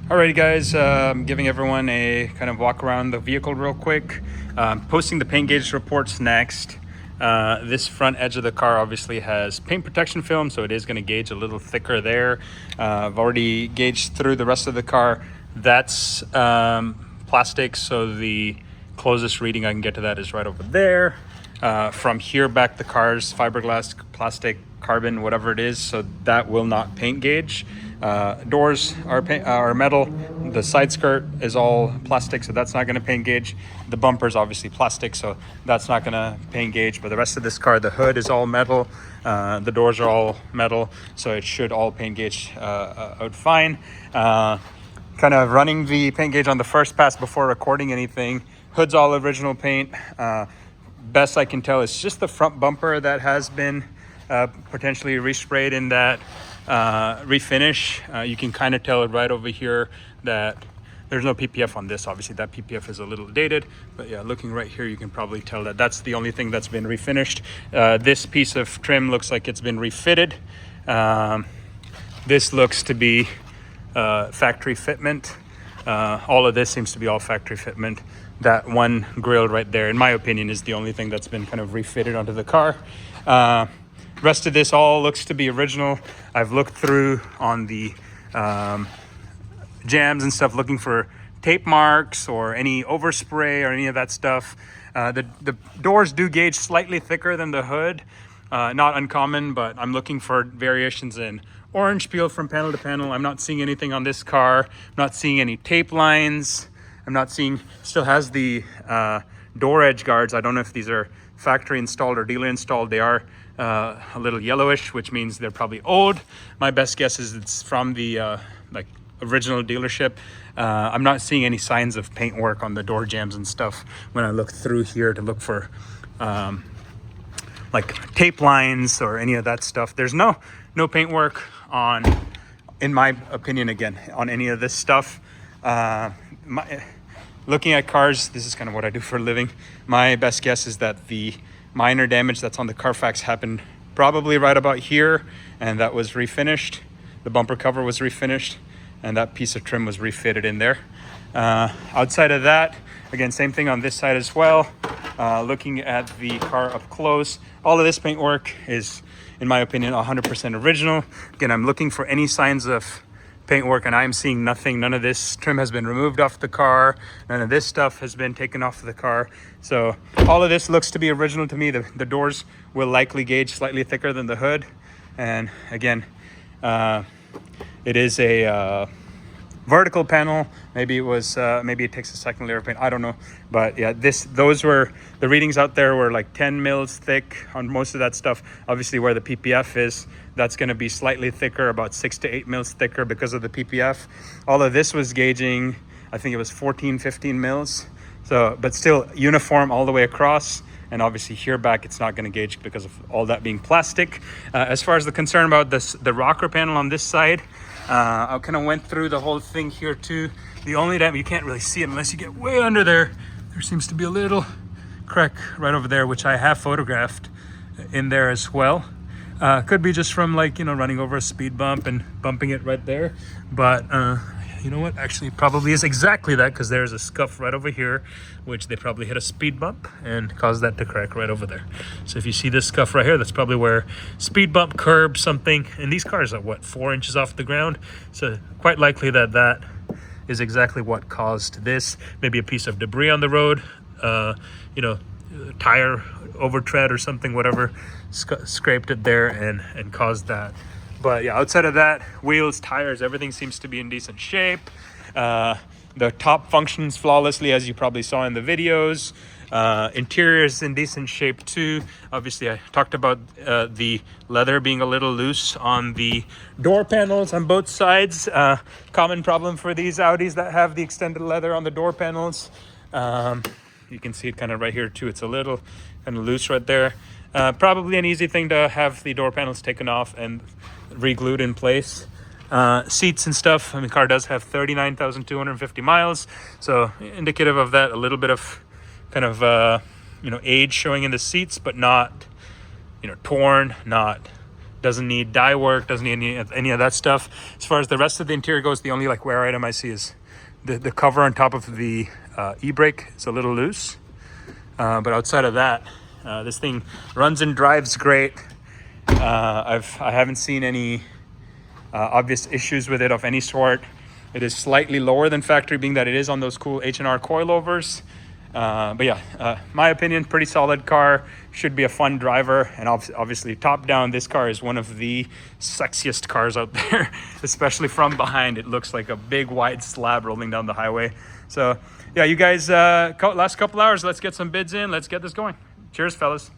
Alrighty guys, giving everyone a kind of walk around the vehicle real quick. Posting the paint gauge reports next. This front edge of the car obviously has paint protection film, so it is going to gauge a little thicker there. I've already gauged through the rest of the car. That's plastic, so the closest reading I can get to that is right over there. From here back, the car's fiberglass, plastic, carbon, whatever it is, so that will not paint gauge. Doors are metal. The side skirt is all plastic, so that's not going to paint gauge. The bumper is obviously plastic, so that's not going to paint gauge. But the rest of this car, the hood is all metal. The doors are all metal, so it should all paint gauge out fine. Kind of running the paint gauge on the first pass before recording anything. Hood's all original paint. Best I can tell is just the front bumper that has been potentially resprayed in that refinish. You can kind of tell it right over here that there's no PPF on this. Obviously that PPF is a little dated, but yeah, looking right here, you can probably tell that that's the only thing that's been refinished. This piece of trim looks like it's been refitted. This looks to be factory fitment. All of this seems to be all factory fitment. That one grill right there, in my opinion, is the only thing that's been kind of refitted onto the car. Rest of this all looks to be original. I've looked through on the jams and stuff, looking for tape marks or any overspray or any of that stuff. The doors do gauge slightly thicker than the hood. Not uncommon, but I'm looking for variations in orange peel from panel to panel. I'm not seeing anything on this car. I'm not seeing any tape lines. I'm not seeing, still has the door edge guards. I don't know if these are factory installed or dealer installed. They are a little yellowish, which means they're probably old. My best guess is it's from the like original dealership. I'm not seeing any signs of paint work on the door jambs and stuff when I look through here to look for like tape lines or any of that stuff. There's no paint work on, in my opinion, again, on any of this stuff. Looking at cars, this is kind of what I do for a living. My best guess is that the minor damage that's on the Carfax happened probably right about here, and that was refinished. The bumper cover was refinished, and that piece of trim was refitted in there. Outside of that, again, same thing on this side as well. Looking at the car up close, all of this paint work is, in my opinion, 100% original. Again, I'm looking for any signs of paint work, and I'm seeing nothing. None of this trim has been removed off the car. None of this stuff has been taken off the car. So all of this looks to be original to me. The doors will likely gauge slightly thicker than the hood. And again, it is a vertical panel. Maybe it takes a second layer of paint, I don't know. But yeah, those were the readings out there, were like 10 mils thick on most of that stuff. Obviously where the PPF is, that's going to be slightly thicker, about 6 to 8 mils thicker because of the PPF. All of this was gauging, I think it was 14, 15 mils. So, but still uniform all the way across. And obviously here back, it's not going to gauge because of all that being plastic. As far as the concern about the rocker panel on this side, I kind of went through the whole thing here too. The only time you can't really see it unless you get way under there. There seems to be a little crack right over there, which I have photographed in there as well. Could be just from, like, running over a speed bump and bumping it right there. But you know what? Actually, it probably is exactly that, because there's a scuff right over here, which they probably hit a speed bump and caused that to crack right over there. So if you see this scuff right here, that's probably where speed bump, curb, something. And these cars are, what, 4 inches off the ground? So quite likely that is exactly what caused this. Maybe a piece of debris on the road, tire overtread or something, whatever, scraped it there and caused that. But yeah, outside of that, wheels, tires, everything seems to be in decent shape. The top functions flawlessly, as you probably saw in the videos. Interior is in decent shape too. Obviously, I talked about the leather being a little loose on the door panels on both sides. Common problem for these Audis that have the extended leather on the door panels. You can see it kind of right here too. It's a little kind of loose right there. Probably an easy thing to have the door panels taken off and re-glued in place. Seats and stuff, the car does have 39,250 miles, so indicative of that. A little bit of kind of age showing in the seats, but not torn, not Doesn't need dye work, doesn't need any of that stuff. As far as the rest of the interior goes, the only like wear item I see is the cover on top of the e-brake. It's a little loose, but outside of that, this thing runs and drives great. I haven't seen any obvious issues with it of any sort. It is slightly lower than factory, being that it is on those cool H&R coilovers. But yeah, my opinion, pretty solid car. Should be a fun driver. And obviously top down, this car is one of the sexiest cars out there, especially from behind. It looks like a big wide slab rolling down the highway. So yeah, you guys, last couple hours, let's get some bids in. Let's get this going. Cheers, fellas.